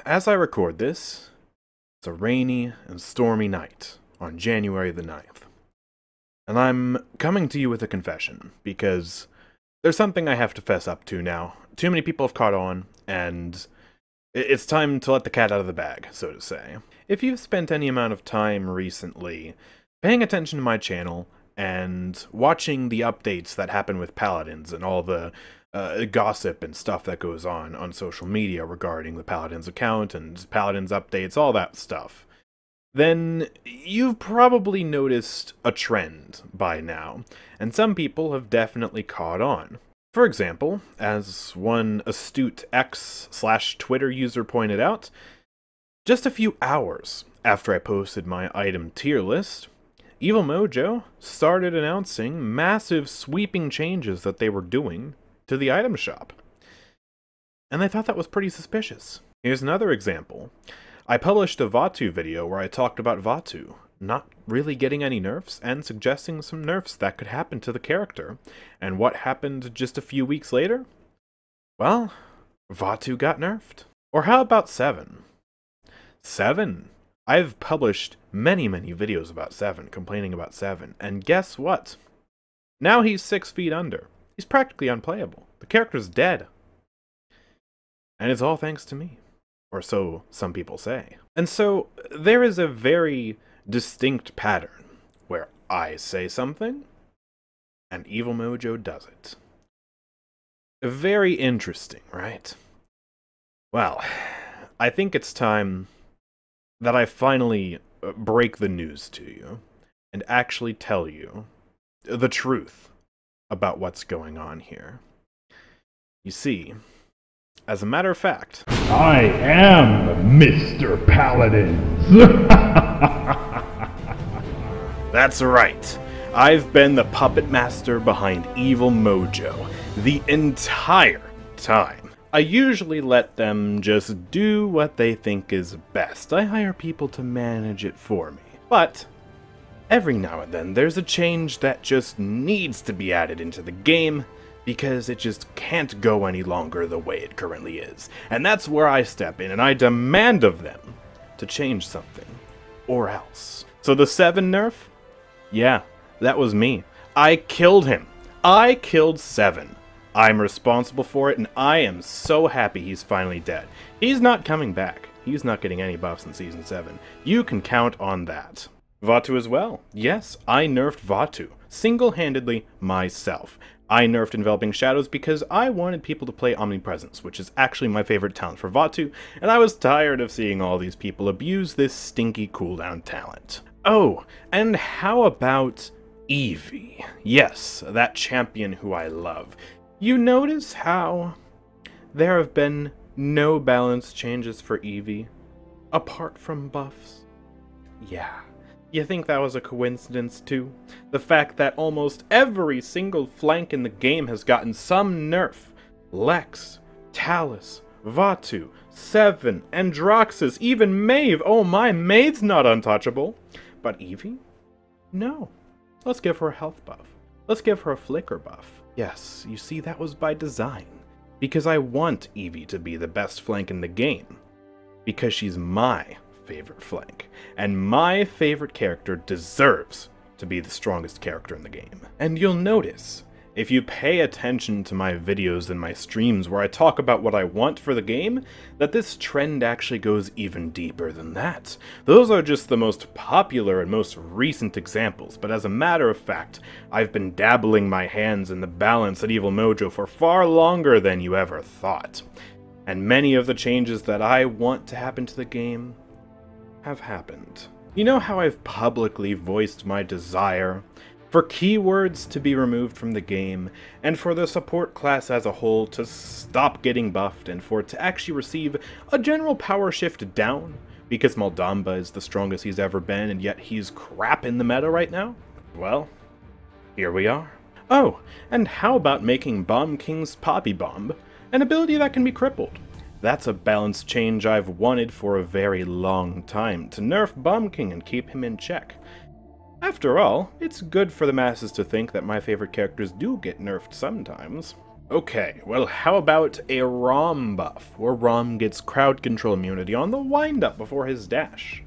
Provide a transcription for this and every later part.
as I record this, it's a rainy and stormy night on January the 9th. And I'm coming to you with a confession, because there's something I have to fess up to now. Too many people have caught on, and it's time to let the cat out of the bag, so to say. If you've spent any amount of time recently paying attention to my channel and watching the updates that happen with Paladins and all the gossip and stuff that goes on social media regarding the Paladins account and Paladins updates, all that stuff, then you've probably noticed a trend by now, and some people have definitely caught on. For example, as one astute X/Twitter user pointed out, just a few hours after I posted my item tier list, Evil Mojo started announcing massive sweeping changes that they were doing to the item shop. And I thought that was pretty suspicious. Here's another example. I published a Vatu video where I talked about Vatu not really getting any nerfs and suggesting some nerfs that could happen to the character. And what happened just a few weeks later? Well, Vatu got nerfed. Or how about 7? 7. I've published many videos about 7, complaining about 7, and guess what? Now he's 6 feet under. He's practically unplayable. The character's dead. And it's all thanks to me. Or so some people say. And so, there is a very distinct pattern where I say something, and Evil Mojo does it. Very interesting, right? Well, I think it's time that I finally break the news to you and actually tell you the truth about what's going on here. You see, as a matter of fact, I am Mr. Paladins. That's right. I've been the puppet master behind Evil Mojo the entire time. I usually let them just do what they think is best. I hire people to manage it for me. But every now and then there's a change that just needs to be added into the game because it just can't go any longer the way it currently is. And that's where I step in and I demand of them to change something. Or else. So the 7 nerf? Yeah, that was me. I killed him. I killed 7. I'm responsible for it, and I am so happy he's finally dead. He's not coming back. He's not getting any buffs in Season 7. You can count on that. Vatu as well. Yes, I nerfed Vatu. Single-handedly myself. I nerfed Enveloping Shadows because I wanted people to play Omnipresence, which is actually my favorite talent for Vatu, and I was tired of seeing all these people abuse this stinky cooldown talent. Oh, and how about Eevee? Yes, that champion who I love. You notice how there have been no balance changes for Eevee, apart from buffs? Yeah. You think that was a coincidence too? The fact that almost every single flank in the game has gotten some nerf. Lex, Talus, Vatu, 7, Androxus, even Maeve. Oh my, Maeve's not untouchable. But Eevee? No. Let's give her a health buff. Let's give her a flicker buff. Yes, you see, that was by design. Because I want Eevee to be the best flank in the game. Because she's my favorite flank. And my favorite character deserves to be the strongest character in the game. And you'll notice, if you pay attention to my videos and my streams where I talk about what I want for the game, that this trend actually goes even deeper than that. Those are just the most popular and most recent examples, but as a matter of fact, I've been dabbling my hands in the balance at Evil Mojo for far longer than you ever thought. And many of the changes that I want to happen to the game have happened. You know how I've publicly voiced my desire for keywords to be removed from the game, and for the support class as a whole to stop getting buffed, and for it to actually receive a general power shift down, because Maldamba is the strongest he's ever been, and yet he's crap in the meta right now? Well, here we are. Oh, and how about making Bomb King's Poppy Bomb an ability that can be crippled? That's a balance change I've wanted for a very long time, to nerf Bomb King and keep him in check. After all, it's good for the masses to think that my favorite characters do get nerfed sometimes. Okay, well, how about a Rom buff, where Rom gets crowd control immunity on the wind-up before his dash?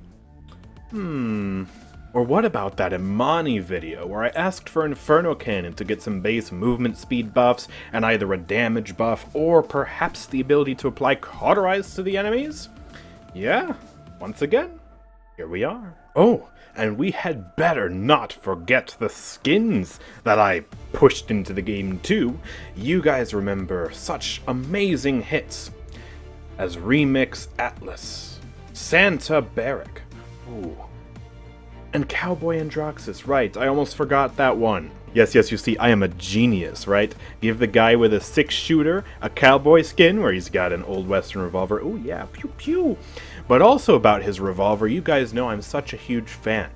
Or what about that Imani video, where I asked for Inferno Cannon to get some base movement speed buffs, and either a damage buff, or perhaps the ability to apply Cauterize to the enemies? Yeah, once again, here we are. Oh, and we had better not forget the skins that I pushed into the game too. You guys remember such amazing hits as Remix Atlas, Santa Barrack, ooh, and Cowboy Androxus, right, I almost forgot that one. Yes, you see, I am a genius, right? Give the guy with a 6-shooter a cowboy skin where he's got an old western revolver. Ooh, yeah, pew pew. But also about his revolver, you guys know I'm such a huge fan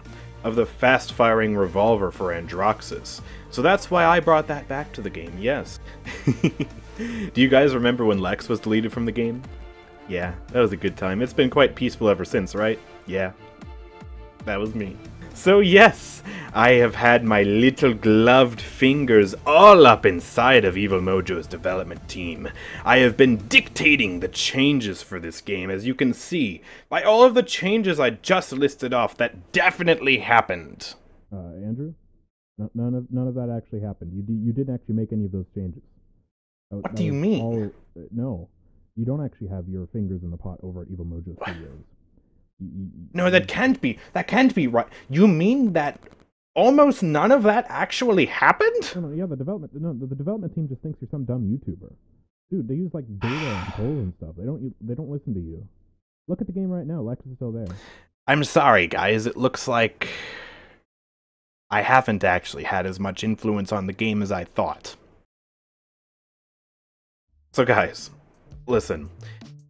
of the fast-firing revolver for Androxus. So that's why I brought that back to the game, yes. Do you guys remember when Lex was deleted from the game? Yeah, that was a good time. It's been quite peaceful ever since, right? Yeah, that was me. So yes, I have had my little gloved fingers all up inside of Evil Mojo's development team. I have been dictating the changes for this game, as you can see, by all of the changes I just listed off that definitely happened. Andrew? None of that actually happened. You didn't actually make any of those changes. What do you mean? No, you don't actually have your fingers in the pot over at Evil Mojo Studios. No, that can't be right. You mean that almost none of that actually happened? No, yeah, the development team just thinks you're some dumb YouTuber. Dude, they use like data and polls and stuff. They don't listen to you. Look at the game right now. Lex is still there. I'm sorry, guys. It looks like I haven't actually had as much influence on the game as I thought. So guys, listen.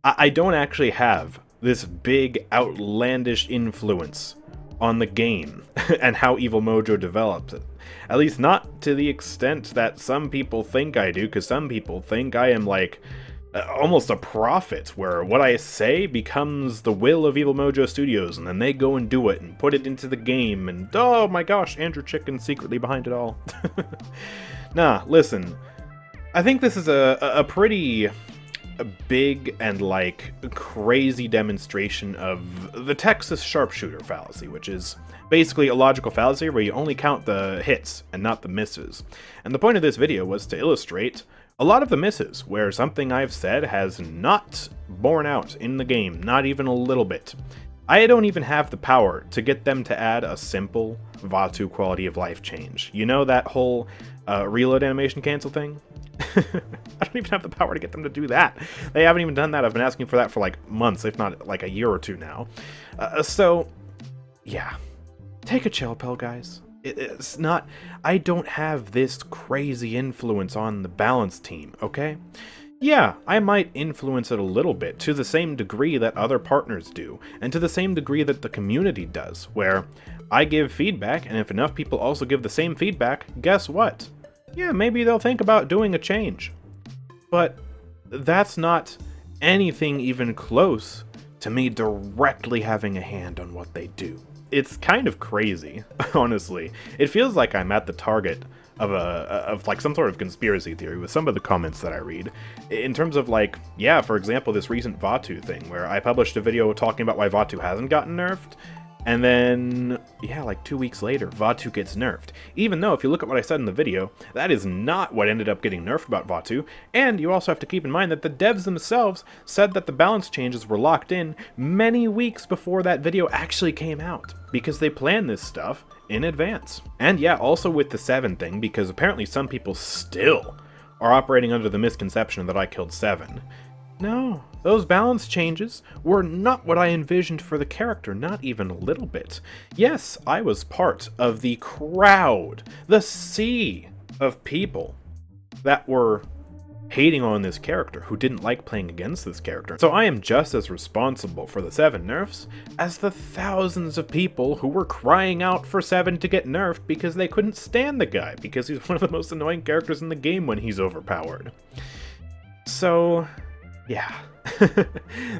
I don't actually have this big, outlandish influence on the game and how Evil Mojo develops it. At least not to the extent that some people think I do, because some people think I am like almost a prophet, where what I say becomes the will of Evil Mojo Studios, and then they go and do it and put it into the game, and oh my gosh, AndrewChicken secretly behind it all. Nah, listen, I think this is a pretty big and like crazy demonstration of the Texas sharpshooter fallacy, which is basically a logical fallacy where you only count the hits and not the misses. And the point of this video was to illustrate a lot of the misses, where something I've said has not borne out in the game, not even a little bit. I don't even have the power to get them to add a simple Vatu quality of life change. You know that whole reload animation cancel thing? I don't even have the power to get them to do that. They haven't even done that. I've been asking for that for like months, if not like a year or two now. So, yeah. Take a chill pill, guys. It's not... I don't have this crazy influence on the balance team, okay? Yeah, I might influence it a little bit, to the same degree that other partners do, and to the same degree that the community does, where I give feedback, and if enough people also give the same feedback, guess what? Yeah, maybe they'll think about doing a change. But that's not anything even close to me directly having a hand on what they do. It's kind of crazy, honestly. It feels like I'm at the target of like some sort of conspiracy theory with some of the comments that I read. In terms of like, yeah, for example, this recent Vatu thing where I published a video talking about why Vatu hasn't gotten nerfed. And then, yeah, like 2 weeks later, Vatu gets nerfed. Even though, if you look at what I said in the video, that is not what ended up getting nerfed about Vatu. And you also have to keep in mind that the devs themselves said that the balance changes were locked in many weeks before that video actually came out, because they planned this stuff in advance. And yeah, also with the 7 thing, because apparently some people still are operating under the misconception that I killed 7. No, those balance changes were not what I envisioned for the character, not even a little bit. Yes, I was part of the crowd, the sea of people that were hating on this character, who didn't like playing against this character. So I am just as responsible for the 7 nerfs as the thousands of people who were crying out for 7 to get nerfed because they couldn't stand the guy, because he's one of the most annoying characters in the game when he's overpowered. So... yeah,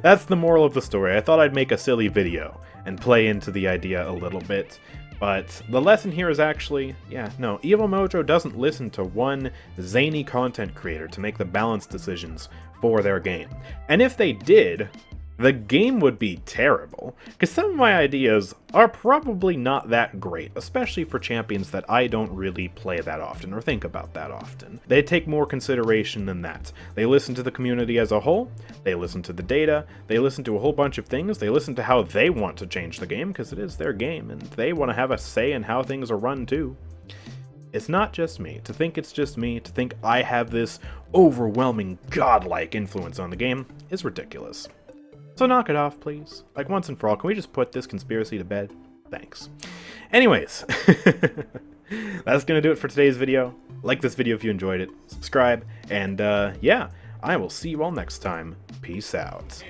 that's the moral of the story. I thought I'd make a silly video and play into the idea a little bit. But the lesson here is actually, yeah, no, Evil Mojo doesn't listen to one zany content creator to make the balanced decisions for their game. And if they did, the game would be terrible, because some of my ideas are probably not that great, especially for champions that I don't really play that often or think about that often. They take more consideration than that. They listen to the community as a whole, they listen to the data, they listen to a whole bunch of things, they listen to how they want to change the game, because it is their game, and they want to have a say in how things are run too. It's not just me. To think it's just me, to think I have this overwhelming godlike influence on the game, is ridiculous. So knock it off, please. Like, once and for all, can we just put this conspiracy to bed? Thanks. Anyways, that's gonna do it for today's video. Like this video if you enjoyed it, subscribe, and yeah, I will see you all next time. Peace out.